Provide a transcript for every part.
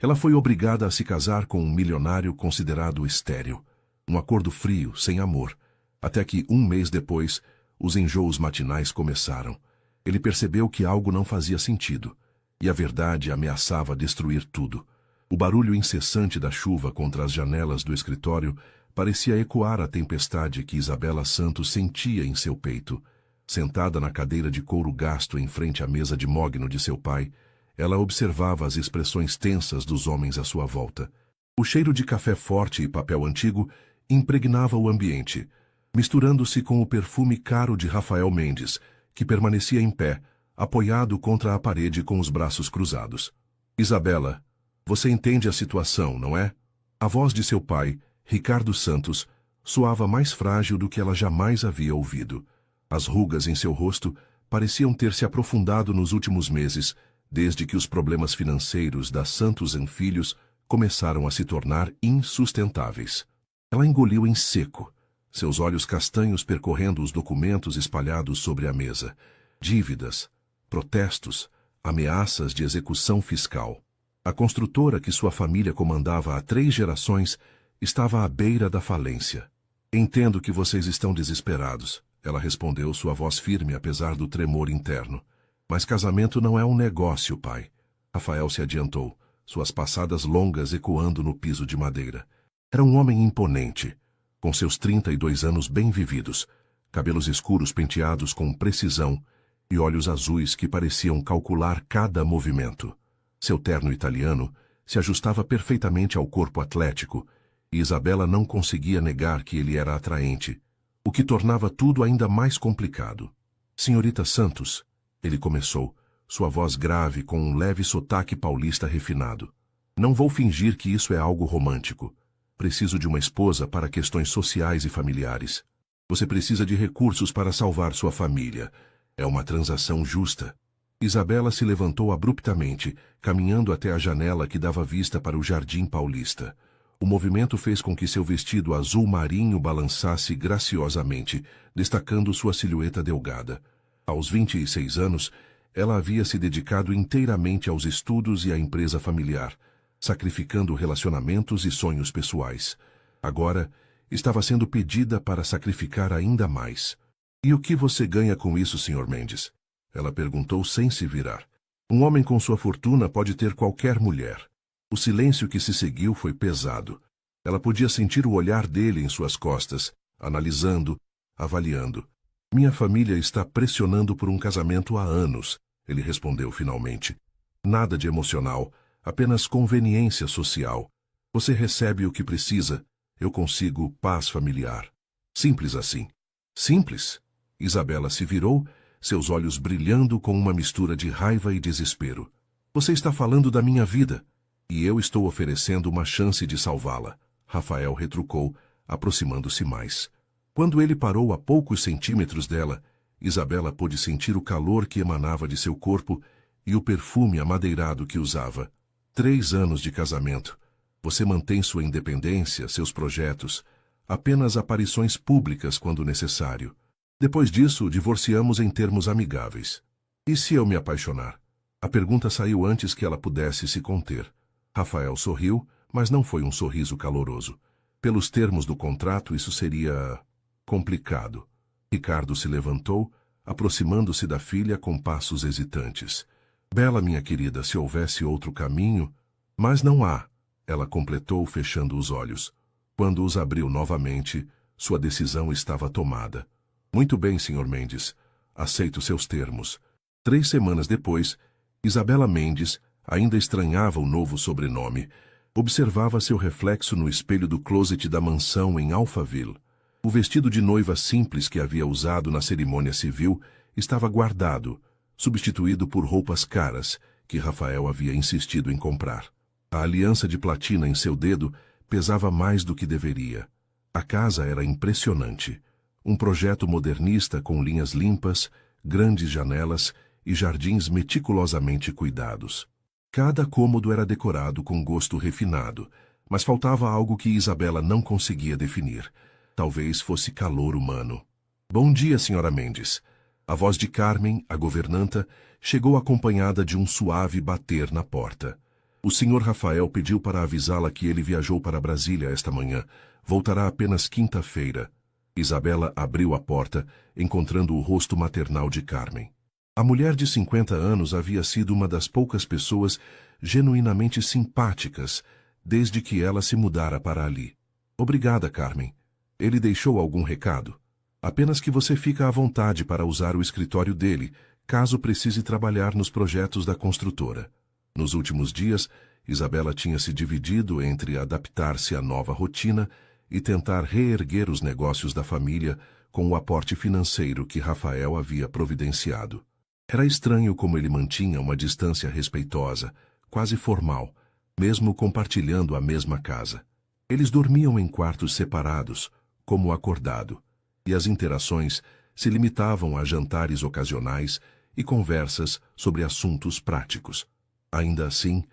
Ela foi obrigada a se casar com um milionário considerado estéril. Um acordo frio, sem amor. Até que, um mês depois, os enjoos matinais começaram. Ele percebeu que algo não fazia sentido. E a verdade ameaçava destruir tudo. O barulho incessante da chuva contra as janelas do escritório parecia ecoar a tempestade que Isabela Santos sentia em seu peito. Sentada na cadeira de couro gasto em frente à mesa de mogno de seu pai, ela observava as expressões tensas dos homens à sua volta. O cheiro de café forte e papel antigo impregnava o ambiente, misturando-se com o perfume caro de Rafael Mendes, que permanecia em pé, apoiado contra a parede com os braços cruzados. Isabela, você entende a situação, não é? A voz de seu pai, Ricardo Santos, soava mais frágil do que ela jamais havia ouvido. As rugas em seu rosto pareciam ter se aprofundado nos últimos meses, desde que os problemas financeiros da Santos & Filhos começaram a se tornar insustentáveis. Ela engoliu em seco, seus olhos castanhos percorrendo os documentos espalhados sobre a mesa. Dívidas, protestos, ameaças de execução fiscal. A construtora que sua família comandava há 3 gerações estava à beira da falência. Entendo que vocês estão desesperados, ela respondeu, sua voz firme apesar do tremor interno. Mas casamento não é um negócio, pai. Rafael se adiantou, suas passadas longas ecoando no piso de madeira. Era um homem imponente, com seus 32 anos bem vividos, cabelos escuros penteados com precisão e olhos azuis que pareciam calcular cada movimento. Seu terno italiano se ajustava perfeitamente ao corpo atlético, e Isabela não conseguia negar que ele era atraente, o que tornava tudo ainda mais complicado. Senhorita Santos, ele começou, sua voz grave com um leve sotaque paulista refinado. Não vou fingir que isso é algo romântico. Preciso de uma esposa para questões sociais e familiares. Você precisa de recursos para salvar sua família. É uma transação justa. Isabela se levantou abruptamente, caminhando até a janela que dava vista para o Jardim Paulista. O movimento fez com que seu vestido azul marinho balançasse graciosamente, destacando sua silhueta delgada. Aos 26 anos, ela havia se dedicado inteiramente aos estudos e à empresa familiar, sacrificando relacionamentos e sonhos pessoais. Agora, estava sendo pedida para sacrificar ainda mais. E o que você ganha com isso, Sr. Mendes? Ela perguntou sem se virar. Um homem com sua fortuna pode ter qualquer mulher. O silêncio que se seguiu foi pesado. Ela podia sentir o olhar dele em suas costas, analisando, avaliando. Minha família está pressionando por um casamento há anos, ele respondeu finalmente. Nada de emocional, apenas conveniência social. Você recebe o que precisa, eu consigo paz familiar. Simples assim. Simples? Isabela se virou, seus olhos brilhando com uma mistura de raiva e desespero. Você está falando da minha vida, e eu estou oferecendo uma chance de salvá-la. Rafael retrucou, aproximando-se mais. Quando ele parou a poucos centímetros dela, Isabela pôde sentir o calor que emanava de seu corpo e o perfume amadeirado que usava. 3 anos de casamento. Você mantém sua independência, seus projetos, apenas aparições públicas quando necessário. Depois disso, divorciamos em termos amigáveis. E se eu me apaixonar? A pergunta saiu antes que ela pudesse se conter. Rafael sorriu, mas não foi um sorriso caloroso. Pelos termos do contrato, isso seria complicado. Ricardo se levantou, aproximando-se da filha com passos hesitantes. Bela, minha querida, se houvesse outro caminho... Mas não há, ela completou, fechando os olhos. Quando os abriu novamente, sua decisão estava tomada. Muito bem, Sr. Mendes. Aceito seus termos. 3 semanas depois, Isabela Mendes ainda estranhava o novo sobrenome. Observava seu reflexo no espelho do closet da mansão em Alphaville. O vestido de noiva simples que havia usado na cerimônia civil estava guardado, substituído por roupas caras, que Rafael havia insistido em comprar. A aliança de platina em seu dedo pesava mais do que deveria. A casa era impressionante. Um projeto modernista com linhas limpas, grandes janelas e jardins meticulosamente cuidados. Cada cômodo era decorado com gosto refinado, mas faltava algo que Isabela não conseguia definir. Talvez fosse calor humano. Bom dia, Sra. Mendes. A voz de Carmen, a governanta, chegou acompanhada de um suave bater na porta. O Sr. Rafael pediu para avisá-la que ele viajou para Brasília esta manhã. Voltará apenas quinta-feira. Isabela abriu a porta, encontrando o rosto maternal de Carmen. A mulher de 50 anos havia sido uma das poucas pessoas genuinamente simpáticas desde que ela se mudara para ali. Obrigada, Carmen. Ele deixou algum recado? Apenas que você fica à vontade para usar o escritório dele, caso precise trabalhar nos projetos da construtora. Nos últimos dias, Isabela tinha se dividido entre adaptar-se à nova rotina e tentar reerguer os negócios da família com o aporte financeiro que Rafael havia providenciado. Era estranho como ele mantinha uma distância respeitosa, quase formal, mesmo compartilhando a mesma casa. Eles dormiam em quartos separados, como acordado, e as interações se limitavam a jantares ocasionais e conversas sobre assuntos práticos. Ainda assim,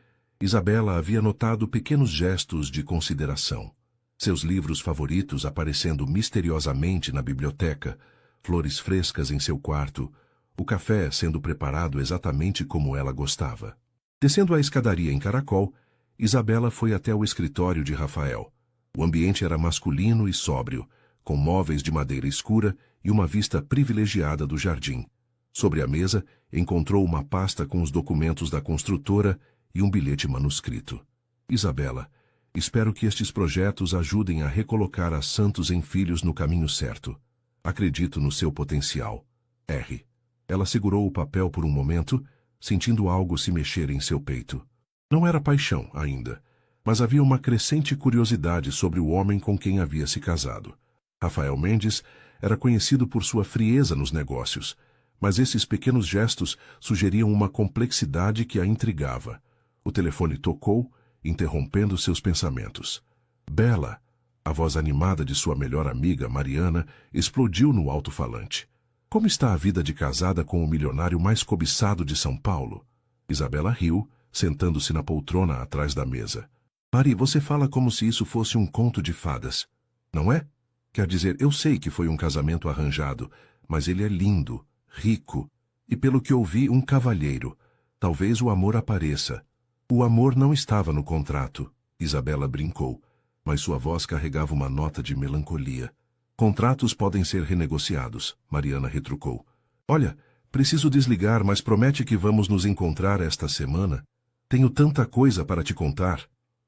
Isabela havia notado pequenos gestos de consideração. Seus livros favoritos aparecendo misteriosamente na biblioteca, flores frescas em seu quarto, o café sendo preparado exatamente como ela gostava. Descendo a escadaria em caracol, Isabela foi até o escritório de Rafael. O ambiente era masculino e sóbrio, com móveis de madeira escura e uma vista privilegiada do jardim. Sobre a mesa, encontrou uma pasta com os documentos da construtora e um bilhete manuscrito. Isabela, espero que estes projetos ajudem a recolocar a Santos em Filhos no caminho certo. Acredito no seu potencial. R. Ela segurou o papel por um momento, sentindo algo se mexer em seu peito. Não era paixão ainda, mas havia uma crescente curiosidade sobre o homem com quem havia se casado. Rafael Mendes era conhecido por sua frieza nos negócios, mas esses pequenos gestos sugeriam uma complexidade que a intrigava. O telefone tocou, interrompendo seus pensamentos. Bela, a voz animada de sua melhor amiga, Mariana, explodiu no alto-falante. Como está a vida de casada com o milionário mais cobiçado de São Paulo? Isabela riu, sentando-se na poltrona atrás da mesa. Mari, você fala como se isso fosse um conto de fadas. Não é? Quer dizer, eu sei que foi um casamento arranjado, mas ele é lindo, rico, e pelo que ouvi, um cavalheiro. Talvez o amor apareça. O amor não estava no contrato, Isabela brincou, mas sua voz carregava uma nota de melancolia. Contratos podem ser renegociados, Mariana retrucou. Olha, preciso desligar, mas promete que vamos nos encontrar esta semana? Tenho tanta coisa para te contar.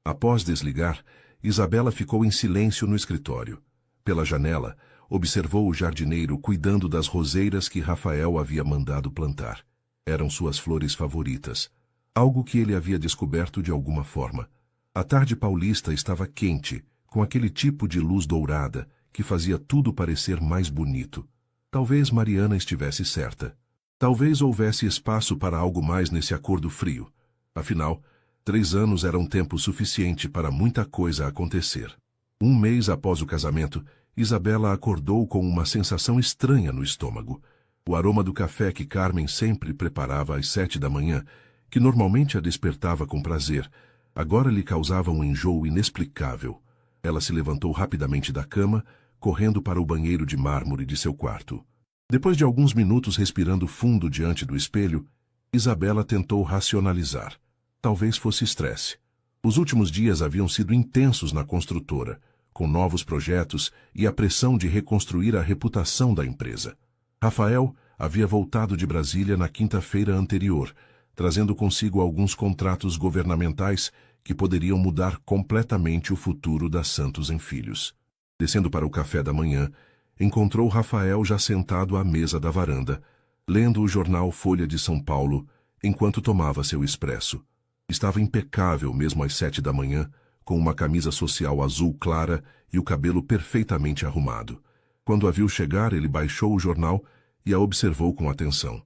Após desligar, Isabela ficou em silêncio no escritório. Pela janela, observou o jardineiro cuidando das roseiras que Rafael havia mandado plantar. Eram suas flores favoritas, algo que ele havia descoberto de alguma forma. A tarde paulista estava quente, com aquele tipo de luz dourada, que fazia tudo parecer mais bonito. Talvez Mariana estivesse certa. Talvez houvesse espaço para algo mais nesse acordo frio. Afinal, 3 anos era um tempo suficiente para muita coisa acontecer. Um mês após o casamento, Isabela acordou com uma sensação estranha no estômago. O aroma do café que Carmen sempre preparava às 7 da manhã, que normalmente a despertava com prazer, agora lhe causava um enjoo inexplicável. Ela se levantou rapidamente da cama, correndo para o banheiro de mármore de seu quarto. Depois de alguns minutos respirando fundo diante do espelho, Isabela tentou racionalizar. Talvez fosse estresse. Os últimos dias haviam sido intensos na construtora, com novos projetos e a pressão de reconstruir a reputação da empresa. Rafael havia voltado de Brasília na quinta-feira anterior, trazendo consigo alguns contratos governamentais que poderiam mudar completamente o futuro da Santos em Filhos. Descendo para o café da manhã, encontrou Rafael já sentado à mesa da varanda, lendo o jornal Folha de São Paulo, enquanto tomava seu expresso. Estava impecável mesmo às 7 da manhã, com uma camisa social azul clara e o cabelo perfeitamente arrumado. Quando a viu chegar, ele baixou o jornal e a observou com atenção.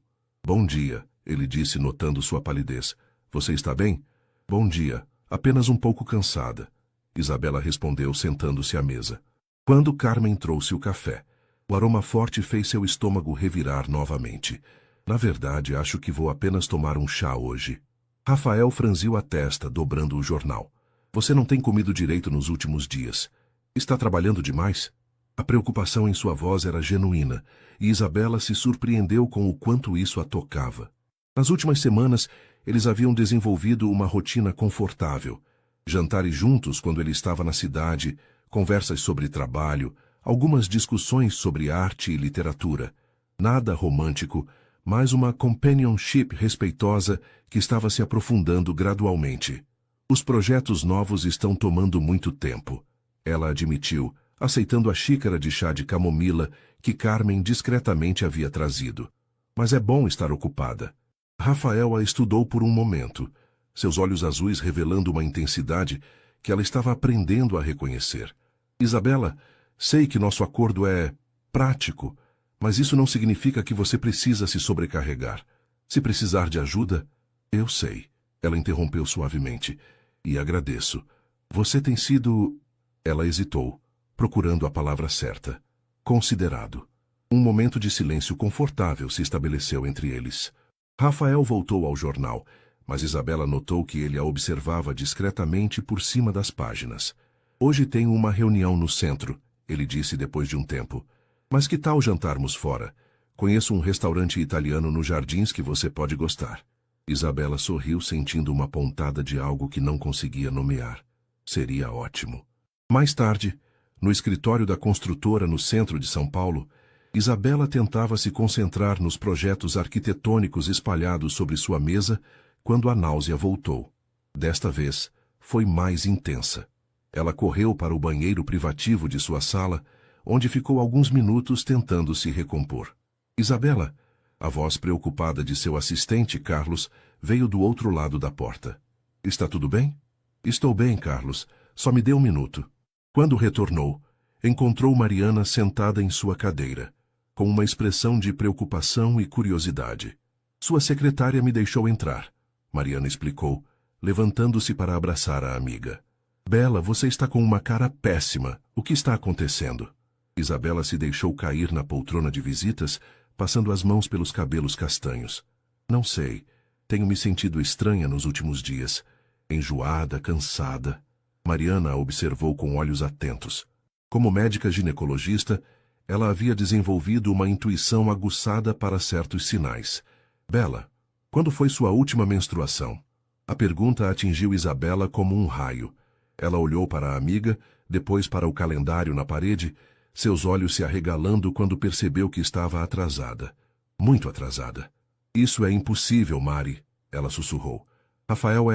Bom dia, ele disse, notando sua palidez. Você está bem? Bom dia, apenas um pouco cansada. Isabela respondeu, sentando-se à mesa. Quando Carmen trouxe o café, o aroma forte fez seu estômago revirar novamente. Na verdade, acho que vou apenas tomar um chá hoje. Rafael franziu a testa, dobrando o jornal. Você não tem comido direito nos últimos dias. Está trabalhando demais? A preocupação em sua voz era genuína, e Isabela se surpreendeu com o quanto isso a tocava. Nas últimas semanas, eles haviam desenvolvido uma rotina confortável. Jantares juntos quando ele estava na cidade, conversas sobre trabalho, algumas discussões sobre arte e literatura. Nada romântico, mas uma companionship respeitosa que estava se aprofundando gradualmente. Os projetos novos estão tomando muito tempo, ela admitiu, aceitando a xícara de chá de camomila que Carmen discretamente havia trazido. Mas é bom estar ocupada. Rafael a estudou por um momento, seus olhos azuis revelando uma intensidade que ela estava aprendendo a reconhecer. Isabela, sei que nosso acordo é prático, mas isso não significa que você precisa se sobrecarregar. Se precisar de ajuda, eu sei. Ela interrompeu suavemente. E agradeço. Você tem sido... Ela hesitou, procurando a palavra certa. Considerado. Um momento de silêncio confortável se estabeleceu entre eles. Rafael voltou ao jornal, mas Isabela notou que ele a observava discretamente por cima das páginas. Hoje tenho uma reunião no centro, ele disse depois de um tempo. Mas que tal jantarmos fora? Conheço um restaurante italiano nos Jardins que você pode gostar. Isabela sorriu, sentindo uma pontada de algo que não conseguia nomear. Seria ótimo. Mais tarde, no escritório da construtora no centro de São Paulo, Isabela tentava se concentrar nos projetos arquitetônicos espalhados sobre sua mesa quando a náusea voltou. Desta vez, foi mais intensa. Ela correu para o banheiro privativo de sua sala, onde ficou alguns minutos tentando se recompor. Isabela, a voz preocupada de seu assistente, Carlos, veio do outro lado da porta. Está tudo bem? Estou bem, Carlos. Só me dê um minuto. Quando retornou, encontrou Mariana sentada em sua cadeira, com uma expressão de preocupação e curiosidade. Sua secretária me deixou entrar, Mariana explicou, levantando-se para abraçar a amiga. Bela, você está com uma cara péssima. O que está acontecendo? Isabela se deixou cair na poltrona de visitas, passando as mãos pelos cabelos castanhos. Não sei. Tenho me sentido estranha nos últimos dias. Enjoada, cansada. Mariana a observou com olhos atentos. Como médica ginecologista, ela havia desenvolvido uma intuição aguçada para certos sinais. Bela, quando foi sua última menstruação? A pergunta atingiu Isabela como um raio. Ela olhou para a amiga, depois para o calendário na parede, seus olhos se arregalando quando percebeu que estava atrasada. Muito atrasada. Isso é impossível, Mari, ela sussurrou. Rafael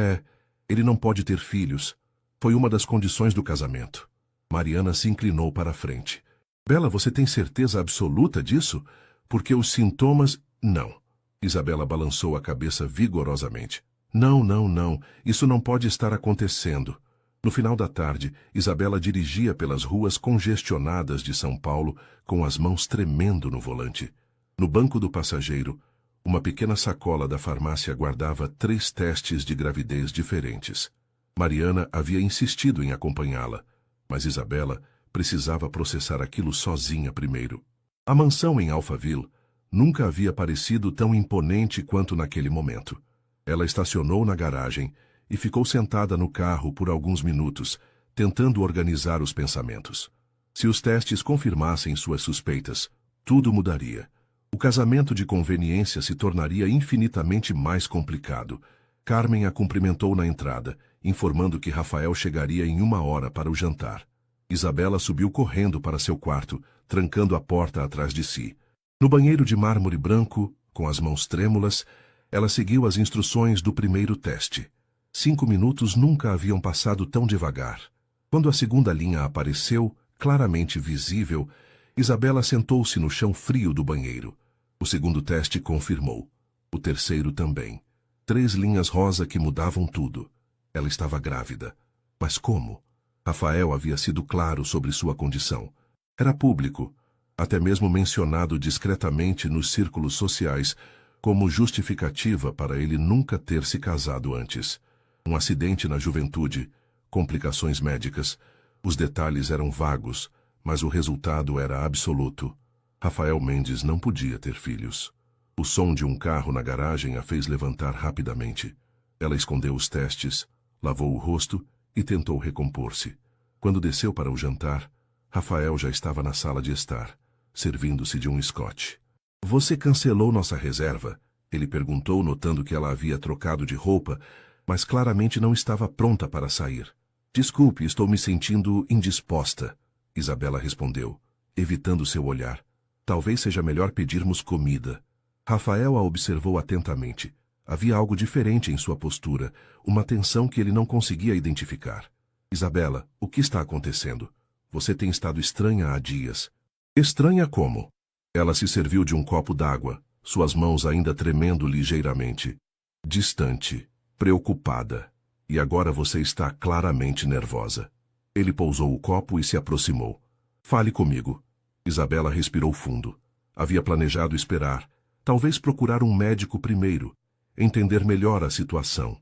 Ele não pode ter filhos. Foi uma das condições do casamento. Mariana se inclinou para a frente. Bela, você tem certeza absoluta disso? Porque os sintomas... Não. Isabela balançou a cabeça vigorosamente. Não. Isso não pode estar acontecendo. No final da tarde, Isabela dirigia pelas ruas congestionadas de São Paulo, com as mãos tremendo no volante. No banco do passageiro, uma pequena sacola da farmácia guardava 3 testes de gravidez diferentes. Mariana havia insistido em acompanhá-la, mas Isabela precisava processar aquilo sozinha primeiro. A mansão em Alphaville nunca havia parecido tão imponente quanto naquele momento. Ela estacionou na garagem e ficou sentada no carro por alguns minutos, tentando organizar os pensamentos. Se os testes confirmassem suas suspeitas, tudo mudaria. O casamento de conveniência se tornaria infinitamente mais complicado. Carmen a cumprimentou na entrada, informando que Rafael chegaria em 1 hora para o jantar. Isabela subiu correndo para seu quarto, trancando a porta atrás de si. No banheiro de mármore branco, com as mãos trêmulas, ela seguiu as instruções do primeiro teste. 5 minutos nunca haviam passado tão devagar. Quando a segunda linha apareceu, claramente visível, Isabela sentou-se no chão frio do banheiro. O segundo teste confirmou. O terceiro também. 3 linhas rosa que mudavam tudo. Ela estava grávida. Mas como? Rafael havia sido claro sobre sua condição. Era público, até mesmo mencionado discretamente nos círculos sociais, como justificativa para ele nunca ter se casado antes. Um acidente na juventude, complicações médicas, os detalhes eram vagos, mas o resultado era absoluto. Rafael Mendes não podia ter filhos. O som de um carro na garagem a fez levantar rapidamente. Ela escondeu os testes, lavou o rosto e tentou recompor-se. Quando desceu para o jantar, Rafael já estava na sala de estar, servindo-se de um scotch. Você cancelou nossa reserva, Ele perguntou, notando que ela havia trocado de roupa, mas claramente não estava pronta para sair. Desculpe, estou me sentindo indisposta, Isabela respondeu, evitando seu olhar. Talvez seja melhor pedirmos comida. Rafael a observou atentamente. Havia algo diferente em sua postura, uma tensão que ele não conseguia identificar. Isabela, o que está acontecendo? Você tem estado estranha há dias. Estranha como? Ela se serviu de um copo d'água, suas mãos ainda tremendo ligeiramente. Distante, preocupada. E agora você está claramente nervosa. Ele pousou o copo e se aproximou. Fale comigo. Isabela respirou fundo. Havia planejado esperar, talvez procurar um médico primeiro, entender melhor a situação.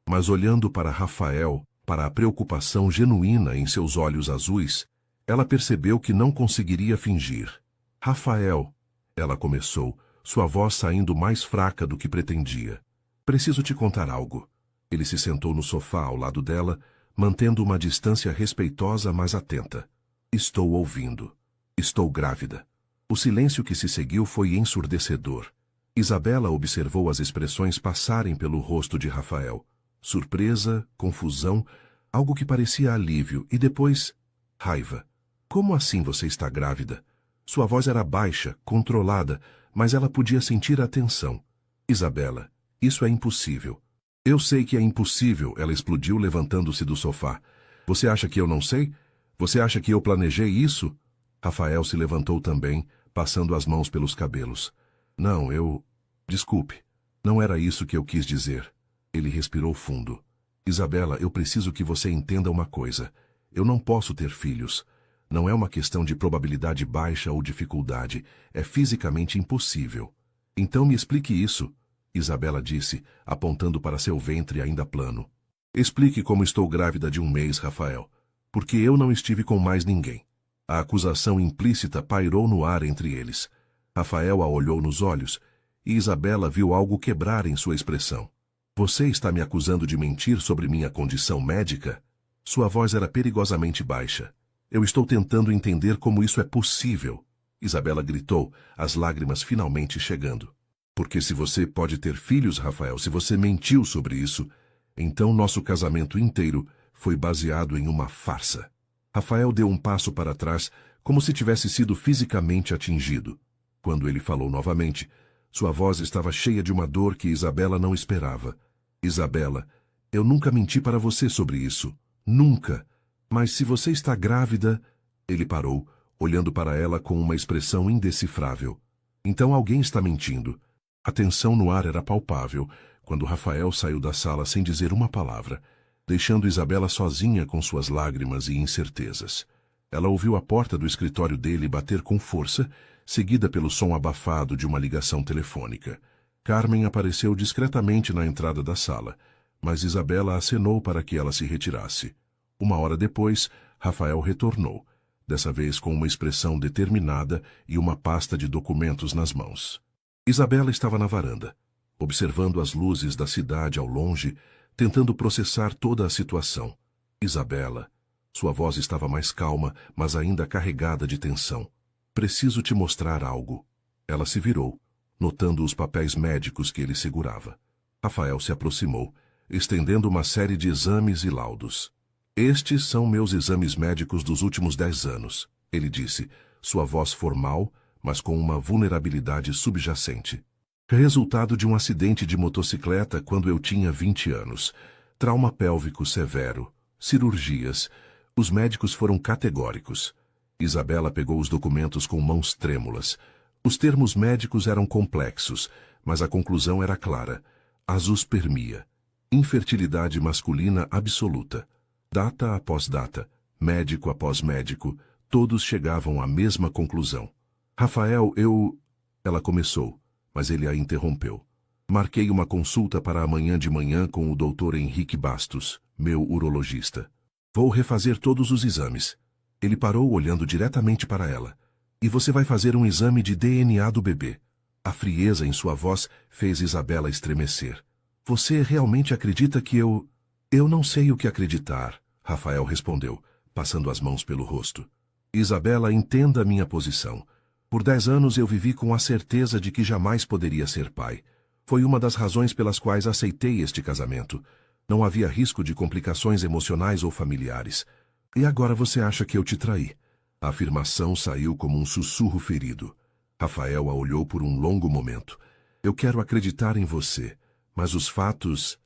Mas olhando para Rafael, para a preocupação genuína em seus olhos azuis, ela percebeu que não conseguiria fingir. Rafael, ela começou, sua voz saindo mais fraca do que pretendia. Preciso te contar algo. Ele se sentou no sofá ao lado dela, mantendo uma distância respeitosa, mas atenta. Estou ouvindo. Estou grávida. O silêncio que se seguiu foi ensurdecedor. Isabela observou as expressões passarem pelo rosto de Rafael. Surpresa, confusão, algo que parecia alívio, e depois, raiva. Como assim você está grávida? Sua voz era baixa, controlada, mas ela podia sentir a tensão. Isabela, isso é impossível. Eu sei que é impossível, ela explodiu levantando-se do sofá. Você acha que eu não sei? Você acha que eu planejei isso? Rafael se levantou também, passando as mãos pelos cabelos. Não, Desculpe. Não era isso que eu quis dizer. Ele respirou fundo. Isabela, eu preciso que você entenda uma coisa. Eu não posso ter filhos. Não é uma questão de probabilidade baixa ou dificuldade. É fisicamente impossível. Então me explique isso, Isabela disse, apontando para seu ventre ainda plano. Explique como estou grávida de um mês, Rafael. Porque eu não estive com mais ninguém. A acusação implícita pairou no ar entre eles. Rafael a olhou nos olhos, e Isabela viu algo quebrar em sua expressão. Você está me acusando de mentir sobre minha condição médica? Sua voz era perigosamente baixa. Eu estou tentando entender como isso é possível. Isabela gritou, as lágrimas finalmente chegando. Porque se você pode ter filhos, Rafael, se você mentiu sobre isso, então nosso casamento inteiro foi baseado em uma farsa. Rafael deu um passo para trás, como se tivesse sido fisicamente atingido. Quando ele falou novamente, sua voz estava cheia de uma dor que Isabela não esperava. Isabela, eu nunca menti para você sobre isso. Nunca. Mas se você está grávida... Ele parou, olhando para ela com uma expressão indecifrável. Então alguém está mentindo. A tensão no ar era palpável, quando Rafael saiu da sala sem dizer uma palavra, deixando Isabela sozinha com suas lágrimas e incertezas. Ela ouviu a porta do escritório dele bater com força, seguida pelo som abafado de uma ligação telefônica. Carmen apareceu discretamente na entrada da sala, mas Isabela acenou para que ela se retirasse. Uma hora depois, Rafael retornou, dessa vez com uma expressão determinada e uma pasta de documentos nas mãos. Isabela estava na varanda, observando as luzes da cidade ao longe, tentando processar toda a situação. Isabela. Sua voz estava mais calma, mas ainda carregada de tensão. Preciso te mostrar algo. Ela se virou, notando os papéis médicos que ele segurava. Rafael se aproximou, estendendo uma série de exames e laudos. Estes são meus exames médicos dos últimos 10 anos, ele disse, sua voz formal, mas com uma vulnerabilidade subjacente. Resultado de um acidente de motocicleta quando eu tinha 20 anos. Trauma pélvico severo. Cirurgias. Os médicos foram categóricos. Isabela pegou os documentos com mãos trêmulas. Os termos médicos eram complexos, mas a conclusão era clara. Azoospermia. Infertilidade masculina absoluta. Data após data, médico após médico, todos chegavam à mesma conclusão. Rafael, Ela começou, mas ele a interrompeu. Marquei uma consulta para amanhã de manhã com o Dr. Henrique Bastos, meu urologista. Vou refazer todos os exames. Ele parou olhando diretamente para ela. E você vai fazer um exame de DNA do bebê. A frieza em sua voz fez Isabela estremecer. Você realmente acredita que eu... Eu não sei o que acreditar, Rafael respondeu, passando as mãos pelo rosto. Isabela, entenda a minha posição. Por 10 anos eu vivi com a certeza de que jamais poderia ser pai. Foi uma das razões pelas quais aceitei este casamento. Não havia risco de complicações emocionais ou familiares. E agora você acha que eu te traí? A afirmação saiu como um sussurro ferido. Rafael a olhou por um longo momento. Eu quero acreditar em você, mas os fatos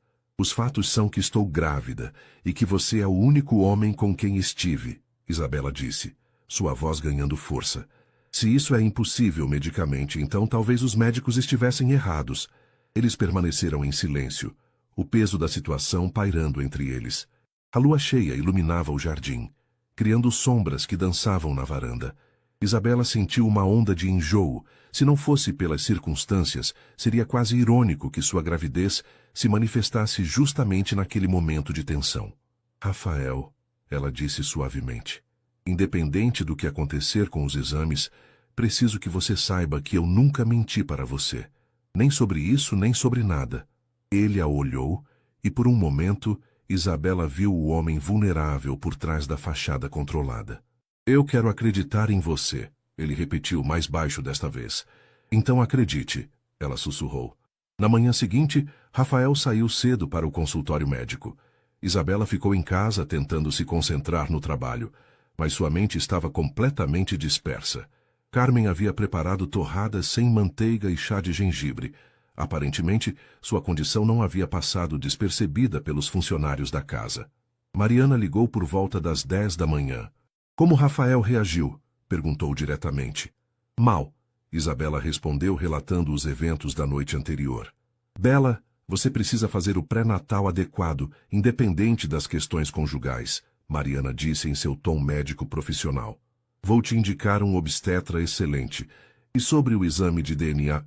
são que estou grávida e que você é o único homem com quem estive, Isabela disse, sua voz ganhando força. Se isso é impossível medicamente, então talvez os médicos estivessem errados. Eles permaneceram em silêncio, o peso da situação pairando entre eles. A lua cheia iluminava o jardim, criando sombras que dançavam na varanda. Isabela sentiu uma onda de enjoo. Se não fosse pelas circunstâncias, seria quase irônico que sua gravidez se manifestasse justamente naquele momento de tensão. Rafael, ela disse suavemente, independente do que acontecer com os exames, preciso que você saiba que eu nunca menti para você. Nem sobre isso, nem sobre nada. Ele a olhou e, por um momento, Isabela viu o homem vulnerável por trás da fachada controlada. Eu quero acreditar em você, ele repetiu mais baixo desta vez. Então acredite, ela sussurrou. Na manhã seguinte, Rafael saiu cedo para o consultório médico. Isabela ficou em casa tentando se concentrar no trabalho, mas sua mente estava completamente dispersa. Carmen havia preparado torradas sem manteiga e chá de gengibre. Aparentemente, sua condição não havia passado despercebida pelos funcionários da casa. Mariana ligou por volta das 10 da manhã. Como Rafael reagiu? Perguntou diretamente. Mal, Isabela respondeu relatando os eventos da noite anterior. Bela, você precisa fazer o pré-natal adequado, independente das questões conjugais, Mariana disse em seu tom médico profissional. Vou te indicar um obstetra excelente. E sobre o exame de DNA?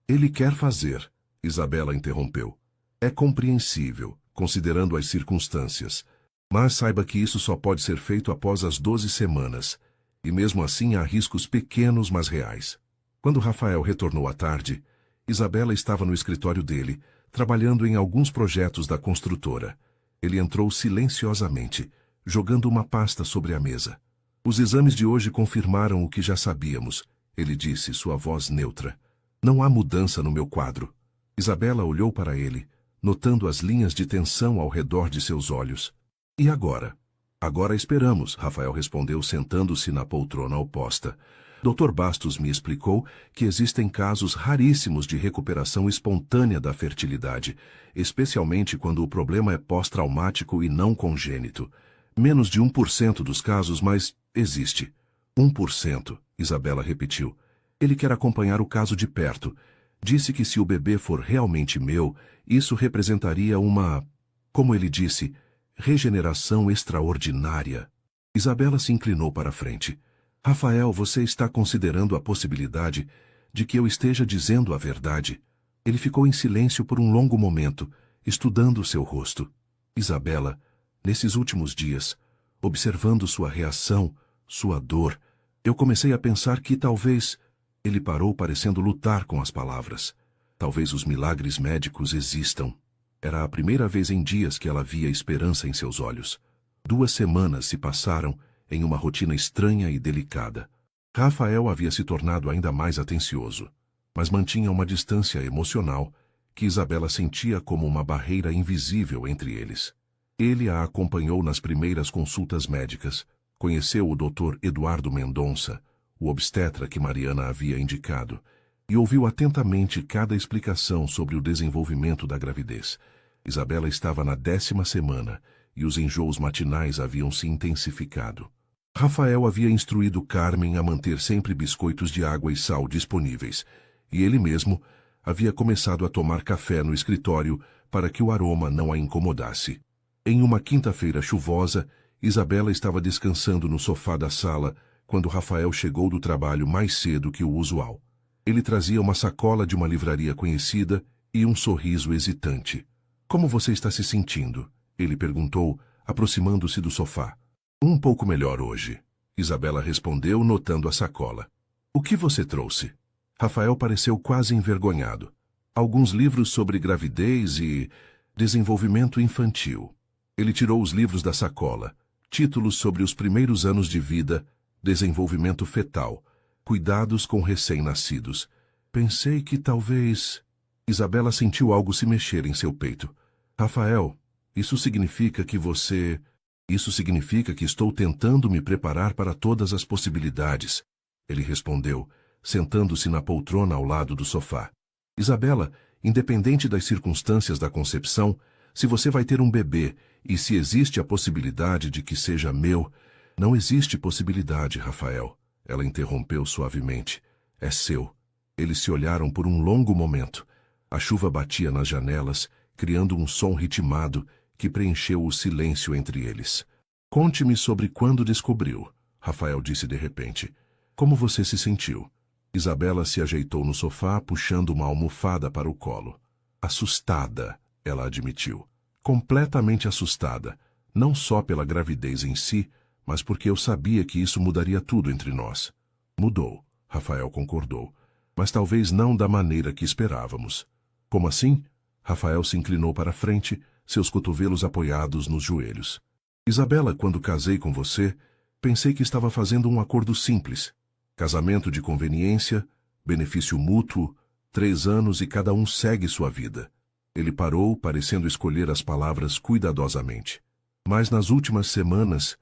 Ele quer fazer, Isabela interrompeu. É compreensível, considerando as circunstâncias. Mas saiba que isso só pode ser feito após as 12 semanas. E mesmo assim há riscos pequenos, mas reais. Quando Rafael retornou à tarde, Isabela estava no escritório dele, trabalhando em alguns projetos da construtora. Ele entrou silenciosamente, jogando uma pasta sobre a mesa. Os exames de hoje confirmaram o que já sabíamos, ele disse, sua voz neutra. Não há mudança no meu quadro. Isabela olhou para ele, notando as linhas de tensão ao redor de seus olhos. E agora? Agora esperamos, Rafael respondeu sentando-se na poltrona oposta. Dr. Bastos me explicou que existem casos raríssimos de recuperação espontânea da fertilidade, especialmente quando o problema é pós-traumático e não congênito. Menos de 1% dos casos, mas existe. 1%, Isabela repetiu. Ele quer acompanhar o caso de perto. Disse que se o bebê for realmente meu, isso representaria uma, como ele disse, regeneração extraordinária. Isabela se inclinou para a frente. Rafael, você está considerando a possibilidade de que eu esteja dizendo a verdade? Ele ficou em silêncio por um longo momento, estudando seu rosto. Isabela, nesses últimos dias, observando sua reação, sua dor, eu comecei a pensar que talvez... Ele parou parecendo lutar com as palavras. Talvez os milagres médicos existam. Era a primeira vez em dias que ela via esperança em seus olhos. 2 semanas se passaram em uma rotina estranha e delicada. Rafael havia se tornado ainda mais atencioso, mas mantinha uma distância emocional que Isabela sentia como uma barreira invisível entre eles. Ele a acompanhou nas primeiras consultas médicas, conheceu o Dr. Eduardo Mendonça, o obstetra que Mariana havia indicado, e ouviu atentamente cada explicação sobre o desenvolvimento da gravidez. Isabela estava na 10ª semana e os enjoos matinais haviam se intensificado. Rafael havia instruído Carmen a manter sempre biscoitos de água e sal disponíveis, e ele mesmo havia começado a tomar café no escritório para que o aroma não a incomodasse. Em uma quinta-feira chuvosa, Isabela estava descansando no sofá da sala quando Rafael chegou do trabalho mais cedo que o usual. Ele trazia uma sacola de uma livraria conhecida e um sorriso hesitante. Como você está se sentindo? Ele perguntou, aproximando-se do sofá. Um pouco melhor hoje, Isabela respondeu, notando a sacola. O que você trouxe? Rafael pareceu quase envergonhado. Alguns livros sobre gravidez e desenvolvimento infantil. Ele tirou os livros da sacola, títulos sobre os primeiros anos de vida, desenvolvimento fetal, cuidados com recém-nascidos. Pensei que talvez... Isabela sentiu algo se mexer em seu peito. Rafael, isso significa que você... Isso significa que estou tentando me preparar para todas as possibilidades. Ele respondeu, sentando-se na poltrona ao lado do sofá. Isabela, independente das circunstâncias da concepção, se você vai ter um bebê e se existe a possibilidade de que seja meu... Não existe possibilidade, Rafael. Ela interrompeu suavemente. É seu. Eles se olharam por um longo momento. A chuva batia nas janelas, criando um som ritmado que preencheu o silêncio entre eles. Conte-me sobre quando descobriu, Rafael disse de repente. Como você se sentiu? Isabela se ajeitou no sofá, puxando uma almofada para o colo. Assustada, ela admitiu. Completamente assustada, não só pela gravidez em si, mas porque eu sabia que isso mudaria tudo entre nós. Mudou, Rafael concordou, mas talvez não da maneira que esperávamos. Como assim? Rafael se inclinou para a frente, seus cotovelos apoiados nos joelhos. Isabela, quando casei com você, pensei que estava fazendo um acordo simples. Casamento de conveniência, benefício mútuo, 3 anos e cada um segue sua vida. Ele parou, parecendo escolher as palavras cuidadosamente. Mas nas últimas semanas,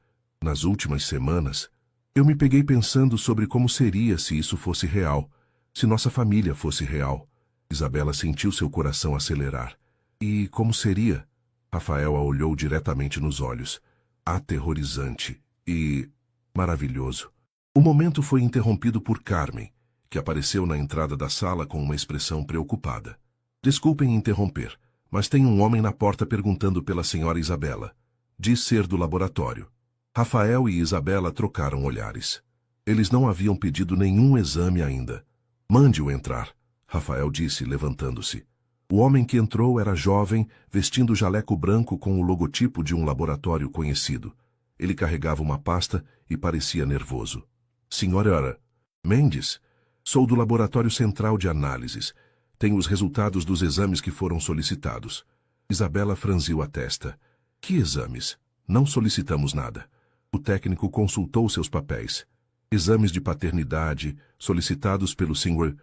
eu me peguei pensando sobre como seria se isso fosse real, se nossa família fosse real. Isabela sentiu seu coração acelerar. E como seria? Rafael a olhou diretamente nos olhos. Aterrorizante e maravilhoso. O momento foi interrompido por Carmen, que apareceu na entrada da sala com uma expressão preocupada. Desculpem interromper, mas tem um homem na porta perguntando pela senhora Isabela. Diz ser do laboratório. Rafael e Isabela trocaram olhares. Eles não haviam pedido nenhum exame ainda. Mande-o entrar, Rafael disse, levantando-se. O homem que entrou era jovem, vestindo jaleco branco com o logotipo de um laboratório conhecido. Ele carregava uma pasta e parecia nervoso. Senhora Mendes, sou do Laboratório Central de Análises. Tenho os resultados dos exames que foram solicitados. Isabela franziu a testa. Que exames? Não solicitamos nada. O técnico consultou seus papéis. Exames de paternidade, solicitados pelo Sr.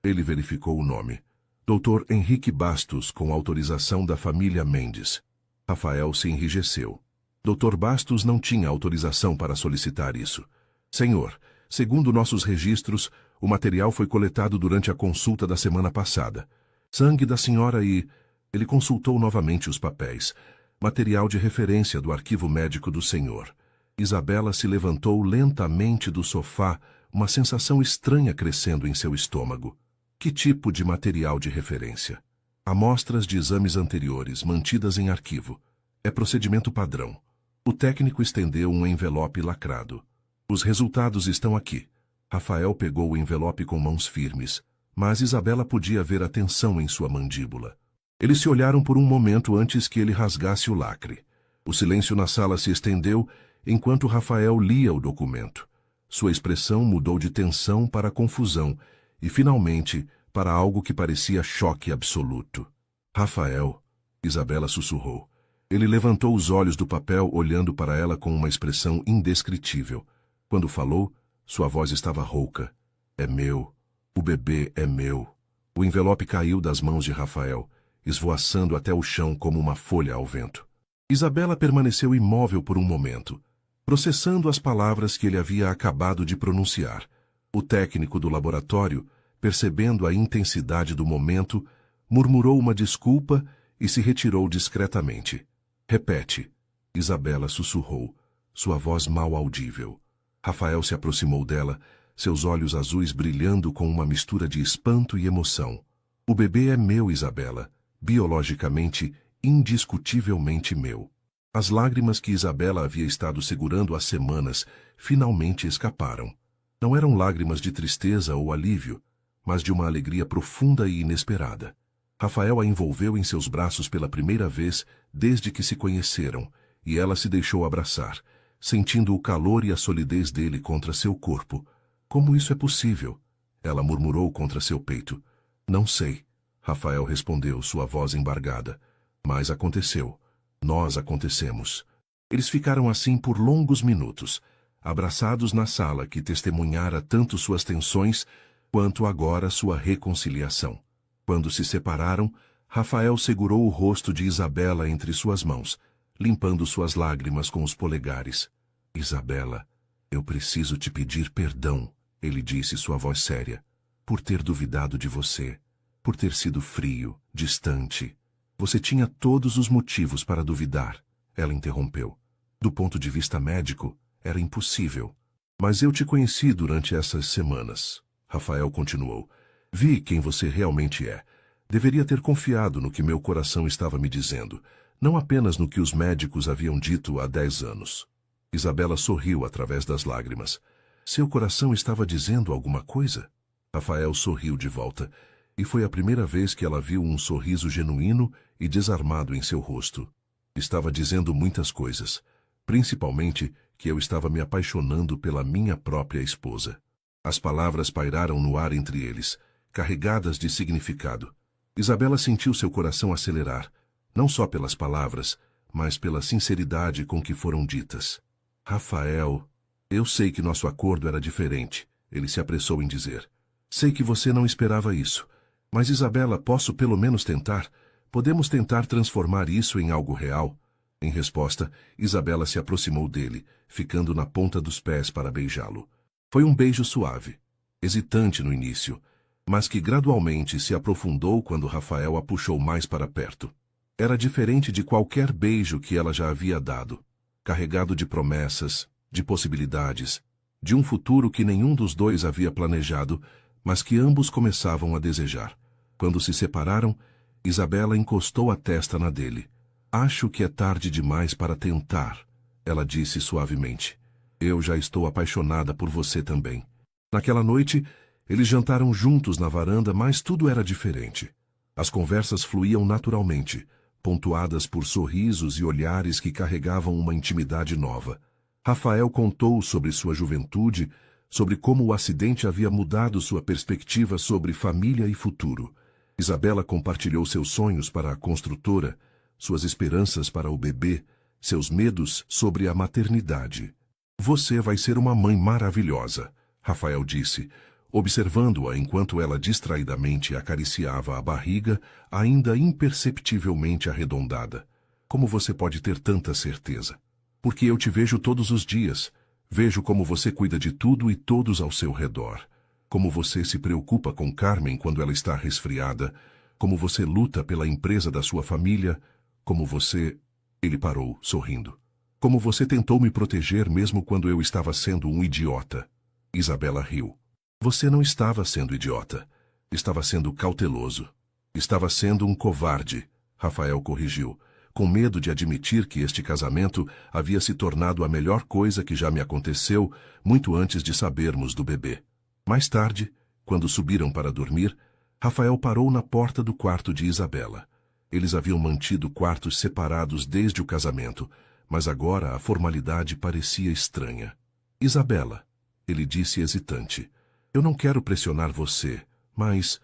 Ele verificou o nome. Dr. Henrique Bastos, com autorização da família Mendes. Rafael se enrijeceu. Dr. Bastos não tinha autorização para solicitar isso. Senhor, segundo nossos registros, o material foi coletado durante a consulta da semana passada. Sangue da senhora e... Ele consultou novamente os papéis. Material de referência do arquivo médico do senhor. Isabela se levantou lentamente do sofá, uma sensação estranha crescendo em seu estômago. Que tipo de material de referência? Amostras de exames anteriores, mantidas em arquivo. É procedimento padrão. O técnico estendeu um envelope lacrado. Os resultados estão aqui. Rafael pegou o envelope com mãos firmes, mas Isabela podia ver a tensão em sua mandíbula. Eles se olharam por um momento antes que ele rasgasse o lacre. O silêncio na sala se estendeu enquanto Rafael lia o documento. Sua expressão mudou de tensão para confusão e, finalmente, para algo que parecia choque absoluto. Rafael, Isabela sussurrou. Ele levantou os olhos do papel, olhando para ela com uma expressão indescritível. Quando falou, sua voz estava rouca. É meu. O bebê é meu. O envelope caiu das mãos de Rafael, esvoaçando até o chão como uma folha ao vento. Isabela permaneceu imóvel por um momento, processando as palavras que ele havia acabado de pronunciar. O técnico do laboratório, percebendo a intensidade do momento, murmurou uma desculpa e se retirou discretamente. Repete, Isabela sussurrou, sua voz mal audível. Rafael se aproximou dela, seus olhos azuis brilhando com uma mistura de espanto e emoção. O bebê é meu, Isabela, biologicamente, indiscutivelmente meu. As lágrimas que Isabela havia estado segurando há semanas finalmente escaparam. Não eram lágrimas de tristeza ou alívio, mas de uma alegria profunda e inesperada. Rafael a envolveu em seus braços pela primeira vez desde que se conheceram, e ela se deixou abraçar, sentindo o calor e a solidez dele contra seu corpo. Como isso é possível? Ela murmurou contra seu peito. Não sei, Rafael respondeu, sua voz embargada. Mas aconteceu. Nós acontecemos. Eles ficaram assim por longos minutos, abraçados na sala que testemunhara tanto suas tensões quanto agora sua reconciliação. Quando se separaram, Rafael segurou o rosto de Isabela entre suas mãos, limpando suas lágrimas com os polegares. Isabela, eu preciso te pedir perdão, ele disse, sua voz séria, por ter duvidado de você, por ter sido frio, distante. Você tinha todos os motivos para duvidar, ela interrompeu. Do ponto de vista médico, era impossível. Mas eu te conheci durante essas semanas, Rafael continuou. Vi quem você realmente é. Deveria ter confiado no que meu coração estava me dizendo, não apenas no que os médicos haviam dito há 10 anos. Isabela sorriu através das lágrimas. Seu coração estava dizendo alguma coisa? Rafael sorriu de volta, e foi a primeira vez que ela viu um sorriso genuíno e desarmado em seu rosto. Estava dizendo muitas coisas, principalmente que eu estava me apaixonando pela minha própria esposa. As palavras pairaram no ar entre eles, carregadas de significado. Isabela sentiu seu coração acelerar, não só pelas palavras, mas pela sinceridade com que foram ditas. Rafael, eu sei que nosso acordo era diferente, ele se apressou em dizer. Sei que você não esperava isso. Mas Isabela, posso pelo menos tentar? Podemos tentar transformar isso em algo real? Em resposta, Isabela se aproximou dele, ficando na ponta dos pés para beijá-lo. Foi um beijo suave, hesitante no início, mas que gradualmente se aprofundou quando Rafael a puxou mais para perto. Era diferente de qualquer beijo que ela já havia dado, carregado de promessas, de possibilidades, de um futuro que nenhum dos dois havia planejado, mas que ambos começavam a desejar. Quando se separaram, Isabela encostou a testa na dele. Acho que é tarde demais para tentar, ela disse suavemente. Eu já estou apaixonada por você também. Naquela noite, eles jantaram juntos na varanda, mas tudo era diferente. As conversas fluíam naturalmente, pontuadas por sorrisos e olhares que carregavam uma intimidade nova. Rafael contou sobre sua juventude, sobre como o acidente havia mudado sua perspectiva sobre família e futuro. Isabela compartilhou seus sonhos para a construtora, suas esperanças para o bebê, seus medos sobre a maternidade. Você vai ser uma mãe maravilhosa, Rafael disse, observando-a enquanto ela distraidamente acariciava a barriga, ainda imperceptivelmente arredondada. Como você pode ter tanta certeza? Porque eu te vejo todos os dias. Vejo como você cuida de tudo e todos ao seu redor. Como você se preocupa com Carmen quando ela está resfriada. Como você luta pela empresa da sua família. Como você... Ele parou, sorrindo. Como você tentou me proteger mesmo quando eu estava sendo um idiota. Isabela riu. Você não estava sendo idiota. Estava sendo cauteloso. Estava sendo um covarde, Rafael corrigiu, com medo de admitir que este casamento havia se tornado a melhor coisa que já me aconteceu muito antes de sabermos do bebê. Mais tarde, quando subiram para dormir, Rafael parou na porta do quarto de Isabela. Eles haviam mantido quartos separados desde o casamento, mas agora a formalidade parecia estranha. Isabela, ele disse hesitante, eu não quero pressionar você, mas...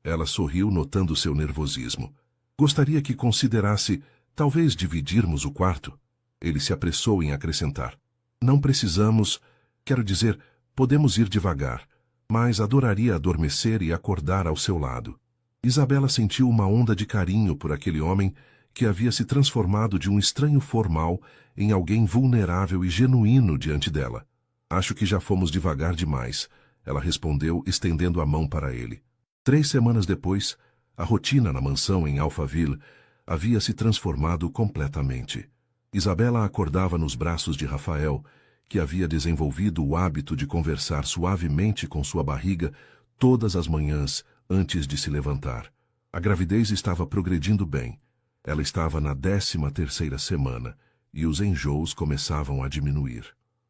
Ela sorriu notando seu nervosismo. Gostaria que considerasse, talvez, dividirmos o quarto. Ele se apressou em acrescentar. Não precisamos, quero dizer, podemos ir devagar, mas adoraria adormecer e acordar ao seu lado. Isabela sentiu uma onda de carinho por aquele homem que havia se transformado de um estranho formal em alguém vulnerável e genuíno diante dela. Acho que já fomos devagar demais, ela respondeu, estendendo a mão para ele. 3 semanas depois, a rotina na mansão em Alphaville havia se transformado completamente. Isabela acordava nos braços de Rafael, que havia desenvolvido o hábito de conversar suavemente com sua barriga todas as manhãs antes de se levantar. A gravidez estava progredindo bem. Ela estava na 13ª semana e os enjoos começavam a diminuir.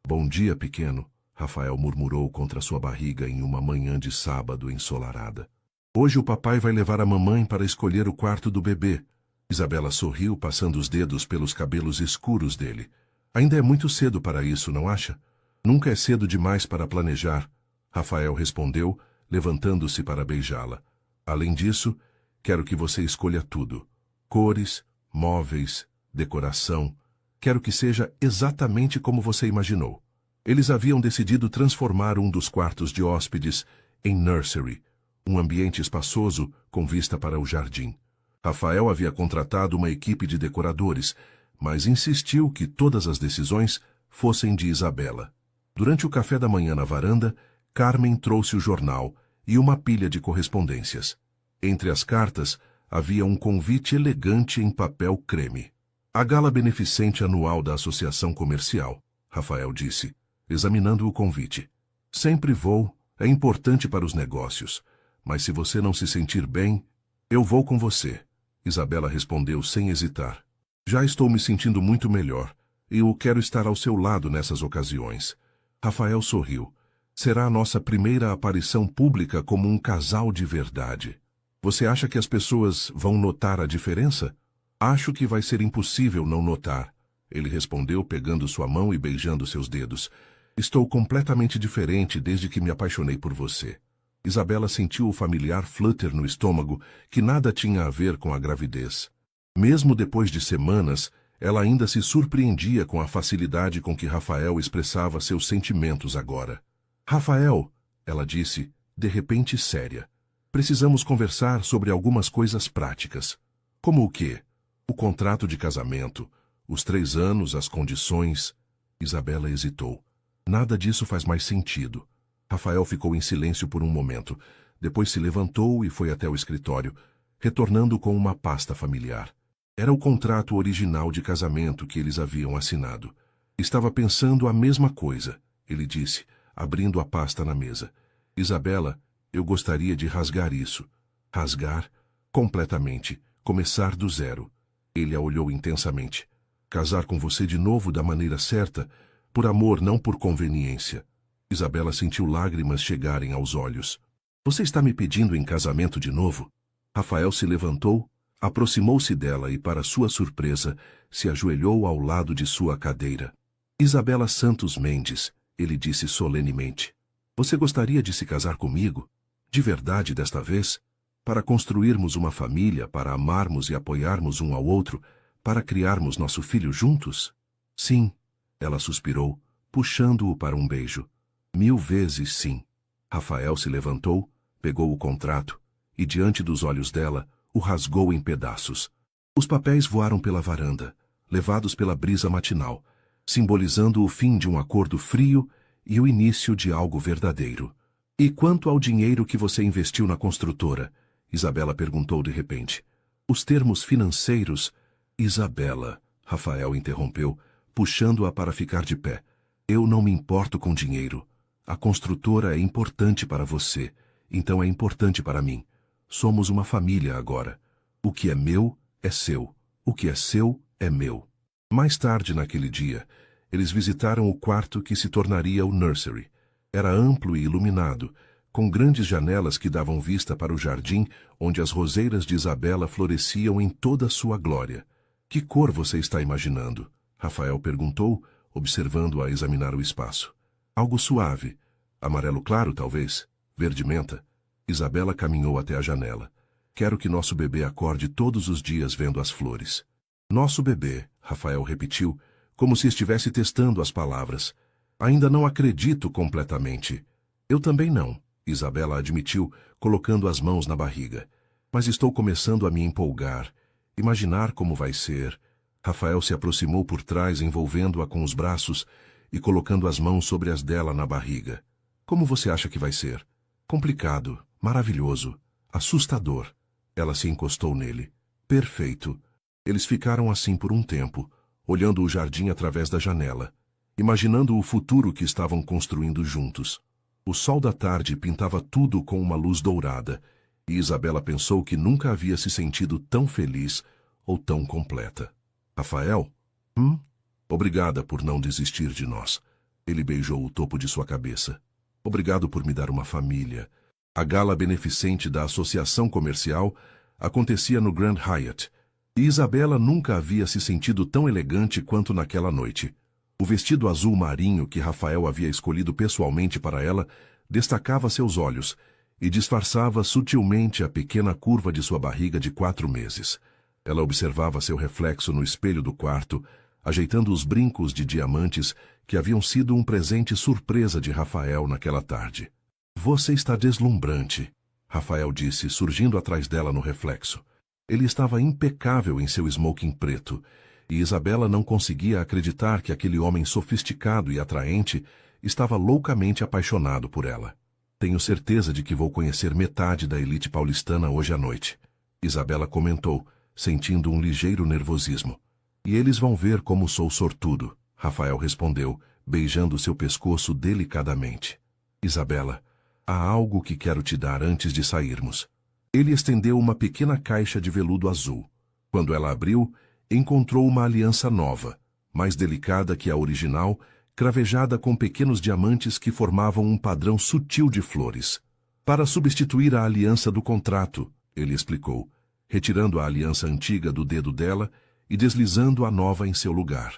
Bom dia, pequeno, Rafael murmurou contra sua barriga em uma manhã de sábado ensolarada. Hoje o papai vai levar a mamãe para escolher o quarto do bebê. Isabela sorriu, passando os dedos pelos cabelos escuros dele. Ainda é muito cedo para isso, não acha? Nunca é cedo demais para planejar, Rafael respondeu, levantando-se para beijá-la. Além disso, quero que você escolha tudo. Cores, móveis, decoração. Quero que seja exatamente como você imaginou. Eles haviam decidido transformar um dos quartos de hóspedes em nursery, um ambiente espaçoso com vista para o jardim. Rafael havia contratado uma equipe de decoradores, mas insistiu que todas as decisões fossem de Isabela. Durante o café da manhã na varanda, Carmen trouxe o jornal e uma pilha de correspondências. Entre as cartas, havia um convite elegante em papel creme. A gala beneficente anual da Associação Comercial, Rafael disse, examinando o convite. Sempre vou, é importante para os negócios, mas se você não se sentir bem, eu vou com você. Isabela respondeu sem hesitar. Já estou me sentindo muito melhor, e eu quero estar ao seu lado nessas ocasiões. Rafael sorriu. Será a nossa primeira aparição pública como um casal de verdade. Você acha que as pessoas vão notar a diferença? Acho que vai ser impossível não notar. Ele respondeu pegando sua mão e beijando seus dedos. Estou completamente diferente desde que me apaixonei por você. Isabela sentiu o familiar flutter no estômago, que nada tinha a ver com a gravidez. Mesmo depois de semanas, ela ainda se surpreendia com a facilidade com que Rafael expressava seus sentimentos agora. Rafael, ela disse, de repente séria. Precisamos conversar sobre algumas coisas práticas. Como o quê? O contrato de casamento, os 3 anos, as condições. Isabela hesitou. Nada disso faz mais sentido. Rafael ficou em silêncio por um momento. Depois se levantou e foi até o escritório, retornando com uma pasta familiar. Era o contrato original de casamento que eles haviam assinado. Estava pensando a mesma coisa, ele disse, abrindo a pasta na mesa. Isabela, eu gostaria de rasgar isso. Rasgar? Completamente. Começar do zero. Ele a olhou intensamente. Casar com você de novo da maneira certa, por amor, não por conveniência. Isabela sentiu lágrimas chegarem aos olhos. Você está me pedindo em casamento de novo? Rafael se levantou, aproximou-se dela e, para sua surpresa, se ajoelhou ao lado de sua cadeira. Isabela Santos Mendes, ele disse solenemente. Você gostaria de se casar comigo? De verdade desta vez? Para construirmos uma família, para amarmos e apoiarmos um ao outro, para criarmos nosso filho juntos? Sim, ela suspirou, puxando-o para um beijo. 1000 vezes sim. Rafael se levantou, pegou o contrato e, diante dos olhos dela, o rasgou em pedaços. Os papéis voaram pela varanda, levados pela brisa matinal, simbolizando o fim de um acordo frio e o início de algo verdadeiro. E quanto ao dinheiro que você investiu na construtora? Isabela perguntou de repente. Os termos financeiros... Isabela, Rafael interrompeu, puxando-a para ficar de pé. Eu não me importo com dinheiro. A construtora é importante para você, então é importante para mim. Somos uma família agora. O que é meu, é seu. O que é seu, é meu. Mais tarde naquele dia, eles visitaram o quarto que se tornaria o nursery. Era amplo e iluminado, com grandes janelas que davam vista para o jardim, onde as roseiras de Isabela floresciam em toda a sua glória. Que cor você está imaginando? Rafael perguntou, observando-a examinar o espaço. Algo suave. Amarelo claro, talvez. Verde-menta. Isabela caminhou até a janela. Quero que nosso bebê acorde todos os dias vendo as flores. Nosso bebê, Rafael repetiu, como se estivesse testando as palavras. Ainda não acredito completamente. Eu também não, Isabela admitiu, colocando as mãos na barriga. Mas estou começando a me empolgar. Imaginar como vai ser. Rafael se aproximou por trás, envolvendo-a com os braços e colocando as mãos sobre as dela na barriga. Como você acha que vai ser? Complicado, maravilhoso, assustador. Ela se encostou nele. Perfeito. Eles ficaram assim por um tempo, olhando o jardim através da janela, imaginando o futuro que estavam construindo juntos. O sol da tarde pintava tudo com uma luz dourada, e Isabela pensou que nunca havia se sentido tão feliz ou tão completa. Rafael? Obrigada por não desistir de nós. Ele beijou o topo de sua cabeça. Obrigado por me dar uma família. A gala beneficente da Associação Comercial acontecia no Grand Hyatt, e Isabela nunca havia se sentido tão elegante quanto naquela noite. O vestido azul marinho que Rafael havia escolhido pessoalmente para ela destacava seus olhos e disfarçava sutilmente a pequena curva de sua barriga de 4 meses. Ela observava seu reflexo no espelho do quarto, ajeitando os brincos de diamantes que haviam sido um presente surpresa de Rafael naquela tarde. Você está deslumbrante. Rafael disse, surgindo atrás dela no reflexo. Ele estava impecável em seu smoking preto, e Isabela não conseguia acreditar que aquele homem sofisticado e atraente estava loucamente apaixonado por ela. Tenho certeza de que vou conhecer metade da elite paulistana hoje à noite, Isabela comentou, sentindo um ligeiro nervosismo. E eles vão ver como sou sortudo, Rafael respondeu, beijando seu pescoço delicadamente. Isabela, há algo que quero te dar antes de sairmos. Ele estendeu uma pequena caixa de veludo azul. Quando ela abriu, encontrou uma aliança nova, mais delicada que a original, cravejada com pequenos diamantes que formavam um padrão sutil de flores. Para substituir a aliança do contrato, ele explicou, retirando a aliança antiga do dedo dela e deslizando a nova em seu lugar.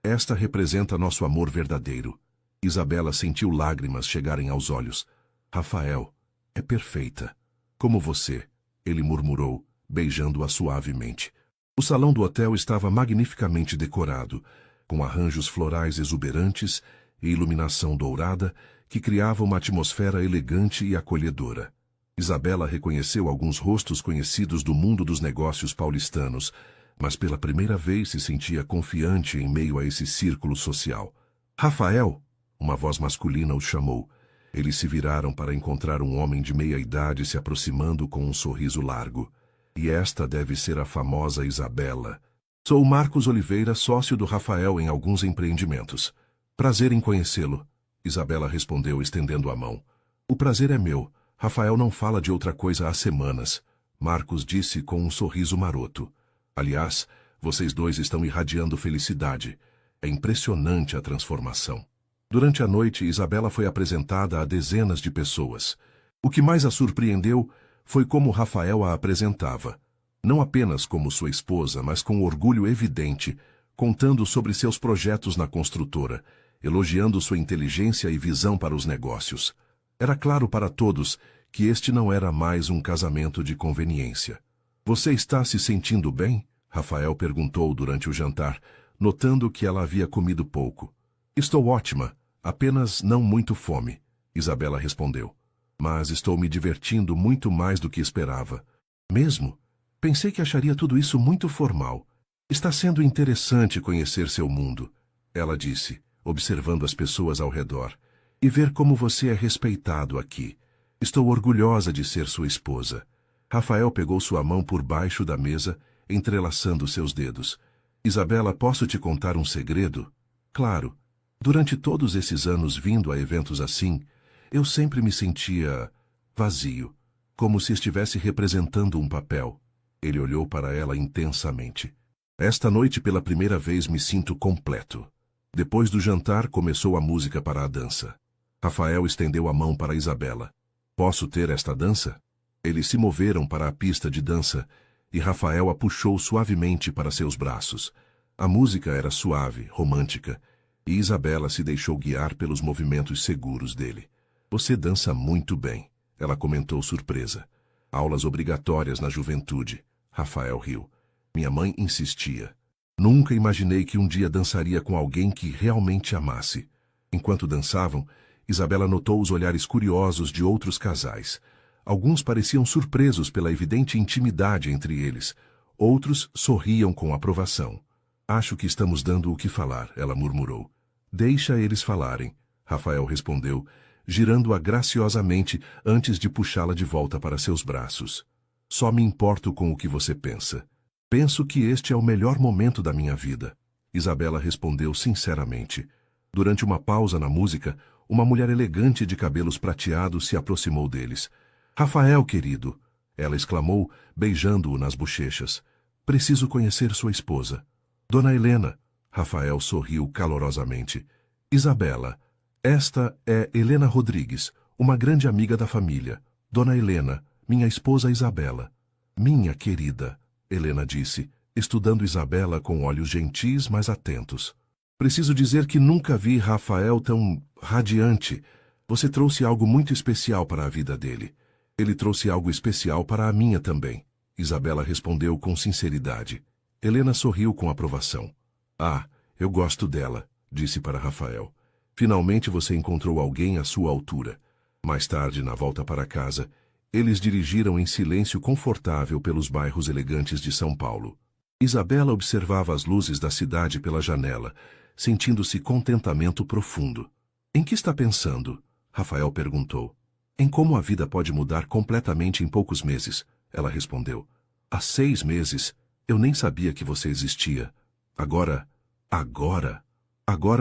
Esta representa nosso amor verdadeiro. Isabela sentiu lágrimas chegarem aos olhos. Rafael, é perfeita. Como você, ele murmurou, beijando-a suavemente. O salão do hotel estava magnificamente decorado, com arranjos florais exuberantes e iluminação dourada que criava uma atmosfera elegante e acolhedora. Isabela reconheceu alguns rostos conhecidos do mundo dos negócios paulistanos, mas pela primeira vez se sentia confiante em meio a esse círculo social. Rafael, uma voz masculina o chamou. Eles se viraram para encontrar um homem de meia idade se aproximando com um sorriso largo. E esta deve ser a famosa Isabela. Sou Marcos Oliveira, sócio do Rafael em alguns empreendimentos. Prazer em conhecê-lo, Isabela respondeu estendendo a mão. O prazer é meu. Rafael não fala de outra coisa há semanas, Marcos disse com um sorriso maroto. Aliás, vocês dois estão irradiando felicidade. É impressionante a transformação. Durante a noite, Isabela foi apresentada a dezenas de pessoas. O que mais a surpreendeu foi como Rafael a apresentava. Não apenas como sua esposa, mas com orgulho evidente, contando sobre seus projetos na construtora, elogiando sua inteligência e visão para os negócios. Era claro para todos que este não era mais um casamento de conveniência. Você está se sentindo bem? Rafael perguntou durante o jantar, notando que ela havia comido pouco. Estou ótima, apenas não muito fome, Isabela respondeu. Mas estou me divertindo muito mais do que esperava. Mesmo? Pensei que acharia tudo isso muito formal. Está sendo interessante conhecer seu mundo, ela disse, observando as pessoas ao redor, e ver como você é respeitado aqui. Estou orgulhosa de ser sua esposa. Rafael pegou sua mão por baixo da mesa, entrelaçando seus dedos. Isabela, posso te contar um segredo? Claro. Durante todos esses anos vindo a eventos assim, eu sempre me sentia vazio, como se estivesse representando um papel. Ele olhou para ela intensamente. Esta noite, pela primeira vez, me sinto completo. Depois do jantar, começou a música para a dança. Rafael estendeu a mão para Isabela. Posso ter esta dança? Eles se moveram para a pista de dança e Rafael a puxou suavemente para seus braços. A música era suave, romântica, e Isabela se deixou guiar pelos movimentos seguros dele. Você dança muito bem, ela comentou surpresa. Aulas obrigatórias na juventude. Rafael riu. Minha mãe insistia. Nunca imaginei que um dia dançaria com alguém que realmente amasse. Enquanto dançavam, Isabela notou os olhares curiosos de outros casais. Alguns pareciam surpresos pela evidente intimidade entre eles. Outros sorriam com aprovação. Acho que estamos dando o que falar, ela murmurou. Deixa eles falarem, Rafael respondeu, girando-a graciosamente antes de puxá-la de volta para seus braços. Só me importo com o que você pensa. Penso que este é o melhor momento da minha vida, Isabela respondeu sinceramente. Durante uma pausa na música, uma mulher elegante de cabelos prateados se aproximou deles. Rafael, querido, ela exclamou, beijando-o nas bochechas. Preciso conhecer sua esposa. Dona Helena, Rafael sorriu calorosamente. Isabela, esta é Helena Rodrigues, uma grande amiga da família. Dona Helena, minha esposa Isabela. Minha querida, Helena disse, estudando Isabela com olhos gentis, mas atentos. Preciso dizer que nunca vi Rafael tão radiante. Você trouxe algo muito especial para a vida dele. Ele trouxe algo especial para a minha também, Isabela respondeu com sinceridade. Helena sorriu com aprovação. Ah, eu gosto dela, disse para Rafael. Finalmente você encontrou alguém à sua altura. Mais tarde, na volta para casa, Eles dirigiram em silêncio confortável pelos bairros elegantes de São Paulo. Isabela observava as luzes da cidade pela janela, sentindo-se contentamento profundo. Em que está pensando? Rafael perguntou. Em como a vida pode mudar completamente em poucos meses, ela respondeu. Há 6 meses, eu nem sabia que você existia. Agora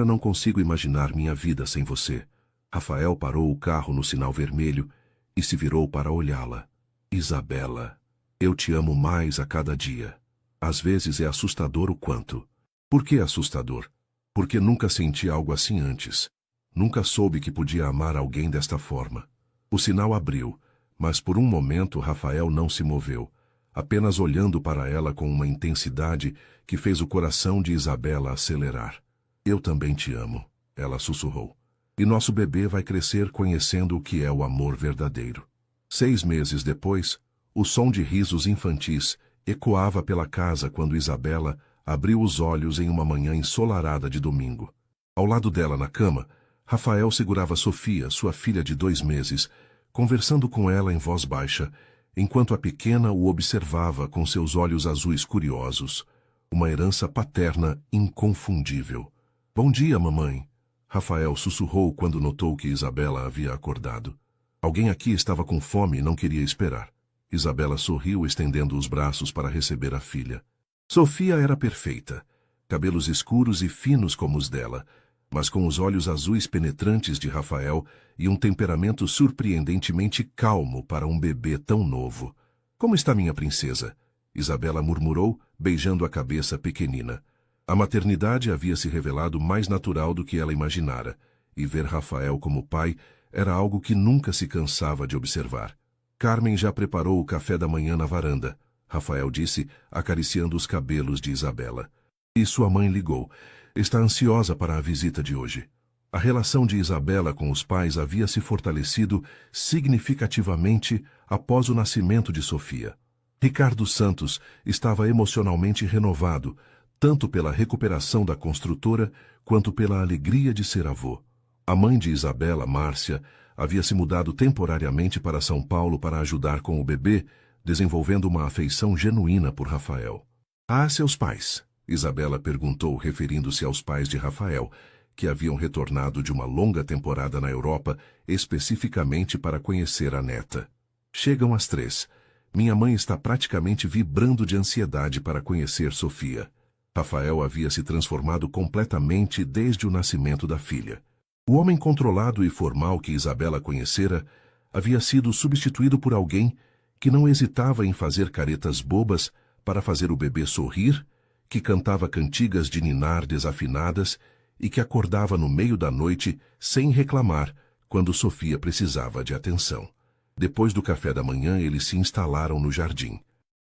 não consigo imaginar minha vida sem você. Rafael parou o carro no sinal vermelho e se virou para olhá-la. Isabela, eu te amo mais a cada dia. Às vezes é assustador o quanto. Por que assustador? Porque nunca senti algo assim antes. Nunca soube que podia amar alguém desta forma. O sinal abriu, mas por um momento Rafael não se moveu, apenas olhando para ela com uma intensidade que fez o coração de Isabela acelerar. Eu também te amo, ela sussurrou. E nosso bebê vai crescer conhecendo o que é o amor verdadeiro. 6 meses depois, o som de risos infantis ecoava pela casa quando Isabela abriu os olhos em uma manhã ensolarada de domingo. Ao lado dela na cama, Rafael segurava Sofia, sua filha de 2 meses, conversando com ela em voz baixa, enquanto a pequena o observava com seus olhos azuis curiosos, uma herança paterna inconfundível. Bom dia, mamãe. Rafael sussurrou quando notou que Isabela havia acordado. Alguém aqui estava com fome e não queria esperar. Isabela sorriu, estendendo os braços para receber a filha. Sofia era perfeita, cabelos escuros e finos como os dela, mas com os olhos azuis penetrantes de Rafael e um temperamento surpreendentemente calmo para um bebê tão novo. Como está minha princesa? Isabela murmurou, beijando a cabeça pequenina. A maternidade havia se revelado mais natural do que ela imaginara, e ver Rafael como pai era algo que nunca se cansava de observar. Carmen já preparou o café da manhã na varanda, Rafael disse, acariciando os cabelos de Isabela. E sua mãe ligou. Está ansiosa para a visita de hoje. A relação de Isabela com os pais havia se fortalecido significativamente após o nascimento de Sofia. Ricardo Santos estava emocionalmente renovado, tanto pela recuperação da construtora quanto pela alegria de ser avô. A mãe de Isabela, Márcia, havia se mudado temporariamente para São Paulo para ajudar com o bebê, desenvolvendo uma afeição genuína por Rafael. Ah, seus pais? Isabela perguntou, referindo-se aos pais de Rafael, que haviam retornado de uma longa temporada na Europa, especificamente para conhecer a neta. Chegam às 3. Minha mãe está praticamente vibrando de ansiedade para conhecer Sofia. Rafael havia se transformado completamente desde o nascimento da filha. O homem controlado e formal que Isabela conhecera havia sido substituído por alguém que não hesitava em fazer caretas bobas para fazer o bebê sorrir, que cantava cantigas de ninar desafinadas e que acordava no meio da noite sem reclamar quando Sofia precisava de atenção. Depois do café da manhã, eles se instalaram no jardim.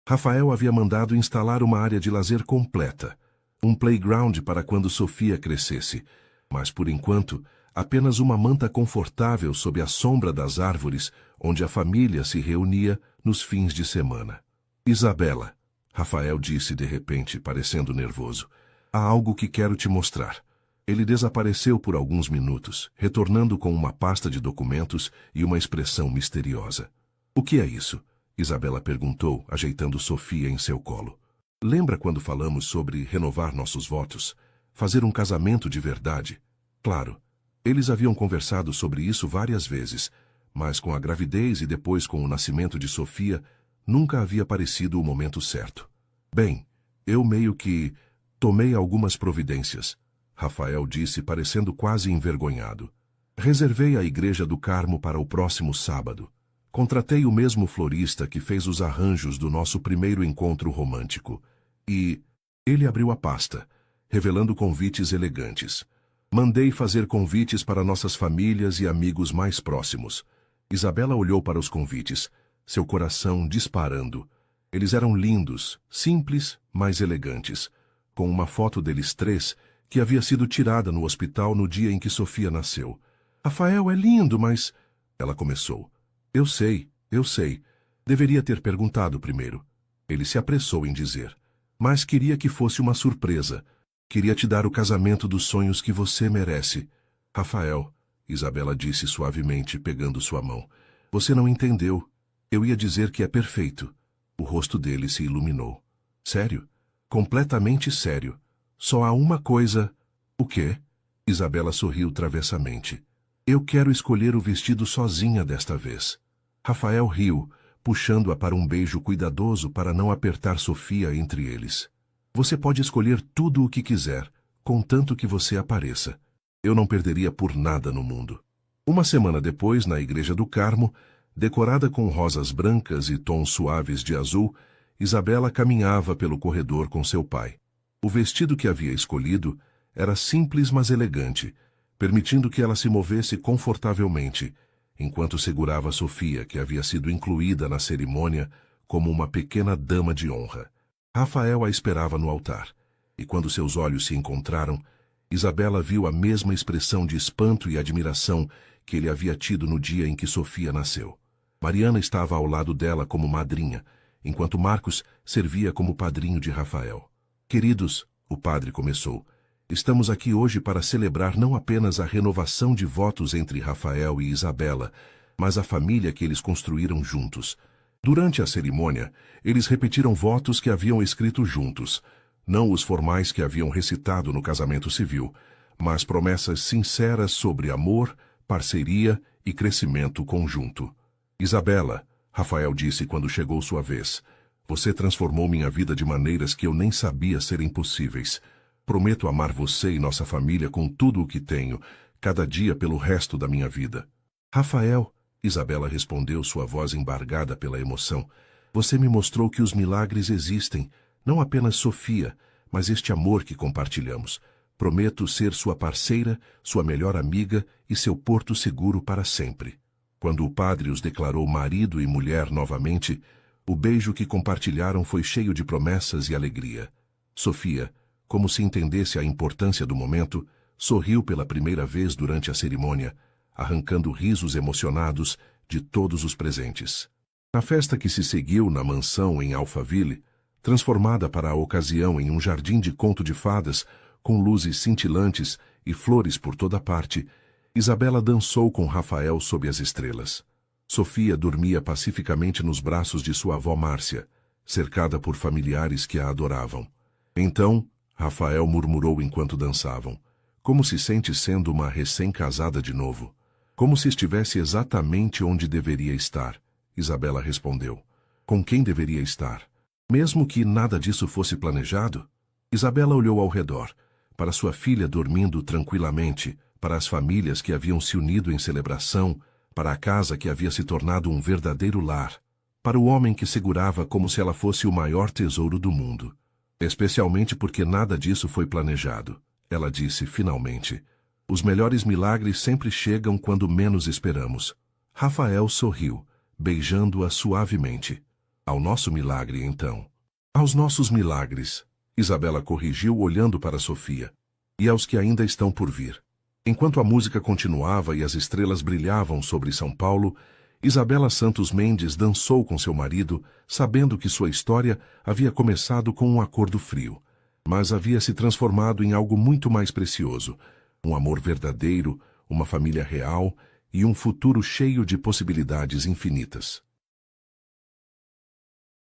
Rafael havia mandado instalar uma área de lazer completa, um playground para quando Sofia crescesse, mas por enquanto, apenas uma manta confortável sob a sombra das árvores onde a família se reunia nos fins de semana. Isabela, Rafael disse de repente, parecendo nervoso, há algo que quero te mostrar. Ele desapareceu por alguns minutos, retornando com uma pasta de documentos e uma expressão misteriosa. O que é isso? Isabela perguntou, ajeitando Sofia em seu colo. Lembra quando falamos sobre renovar nossos votos? Fazer um casamento de verdade? Claro, eles haviam conversado sobre isso várias vezes, mas com a gravidez e depois com o nascimento de Sofia, nunca havia parecido o momento certo. Bem, eu meio que tomei algumas providências, Rafael disse, parecendo quase envergonhado. Reservei a Igreja do Carmo para o próximo sábado. Contratei o mesmo florista que fez os arranjos do nosso primeiro encontro romântico. E ele abriu a pasta, revelando convites elegantes. Mandei fazer convites para nossas famílias e amigos mais próximos. Isabela olhou para os convites, seu coração disparando. Eles eram lindos, simples, mas elegantes, com uma foto deles 3 que havia sido tirada no hospital no dia em que Sofia nasceu. Rafael é lindo, mas... Ela começou. Eu sei. Deveria ter perguntado primeiro. Ele se apressou em dizer. Mas queria que fosse uma surpresa. Queria te dar o casamento dos sonhos que você merece. Rafael, Isabela disse suavemente, pegando sua mão. Você não entendeu. Eu ia dizer que é perfeito. O rosto dele se iluminou. Sério? Completamente sério. Só há uma coisa... O quê? Isabela sorriu travessamente. Eu quero escolher o vestido sozinha desta vez. Rafael riu, puxando-a para um beijo cuidadoso para não apertar Sofia entre eles. Você pode escolher tudo o que quiser, contanto que você apareça. Eu não perderia por nada no mundo. Uma semana depois, na Igreja do Carmo, decorada com rosas brancas e tons suaves de azul, Isabela caminhava pelo corredor com seu pai. O vestido que havia escolhido era simples mas elegante, permitindo que ela se movesse confortavelmente, enquanto segurava Sofia, que havia sido incluída na cerimônia como uma pequena dama de honra. Rafael a esperava no altar, e quando seus olhos se encontraram, Isabela viu a mesma expressão de espanto e admiração que ele havia tido no dia em que Sofia nasceu. Mariana estava ao lado dela como madrinha, enquanto Marcos servia como padrinho de Rafael. Queridos, o padre começou, estamos aqui hoje para celebrar não apenas a renovação de votos entre Rafael e Isabela, mas a família que eles construíram juntos. Durante a cerimônia, eles repetiram votos que haviam escrito juntos, não os formais que haviam recitado no casamento civil, mas promessas sinceras sobre amor, parceria e crescimento conjunto. Isabela, Rafael disse quando chegou sua vez, você transformou minha vida de maneiras que eu nem sabia serem possíveis. Prometo amar você e nossa família com tudo o que tenho, cada dia pelo resto da minha vida. Rafael, Isabela respondeu, sua voz embargada pela emoção, você me mostrou que os milagres existem, não apenas Sofia, mas este amor que compartilhamos. Prometo ser sua parceira, sua melhor amiga e seu porto seguro para sempre. Quando o padre os declarou marido e mulher novamente, o beijo que compartilharam foi cheio de promessas e alegria. Sofia, como se entendesse a importância do momento, sorriu pela primeira vez durante a cerimônia, arrancando risos emocionados de todos os presentes. Na festa que se seguiu na mansão em Alphaville, transformada para a ocasião em um jardim de conto de fadas, com luzes cintilantes e flores por toda parte, Isabela dançou com Rafael sob as estrelas. Sofia dormia pacificamente nos braços de sua avó Márcia, cercada por familiares que a adoravam. Então, Rafael murmurou enquanto dançavam. Como se sente sendo uma recém-casada de novo? Como se estivesse exatamente onde deveria estar? Isabela respondeu. Com quem deveria estar? Mesmo que nada disso fosse planejado? Isabela olhou ao redor, para sua filha dormindo tranquilamente, para as famílias que haviam se unido em celebração, para a casa que havia se tornado um verdadeiro lar, para o homem que segurava como se ela fosse o maior tesouro do mundo. Especialmente porque nada disso foi planejado. Ela disse, finalmente, os melhores milagres sempre chegam quando menos esperamos. Rafael sorriu, beijando-a suavemente. Ao nosso milagre, então. Aos nossos milagres, Isabela corrigiu olhando para Sofia. E aos que ainda estão por vir. Enquanto a música continuava e as estrelas brilhavam sobre São Paulo, Isabela Santos Mendes dançou com seu marido, sabendo que sua história havia começado com um acordo frio, mas havia se transformado em algo muito mais precioso, um amor verdadeiro, uma família real e um futuro cheio de possibilidades infinitas.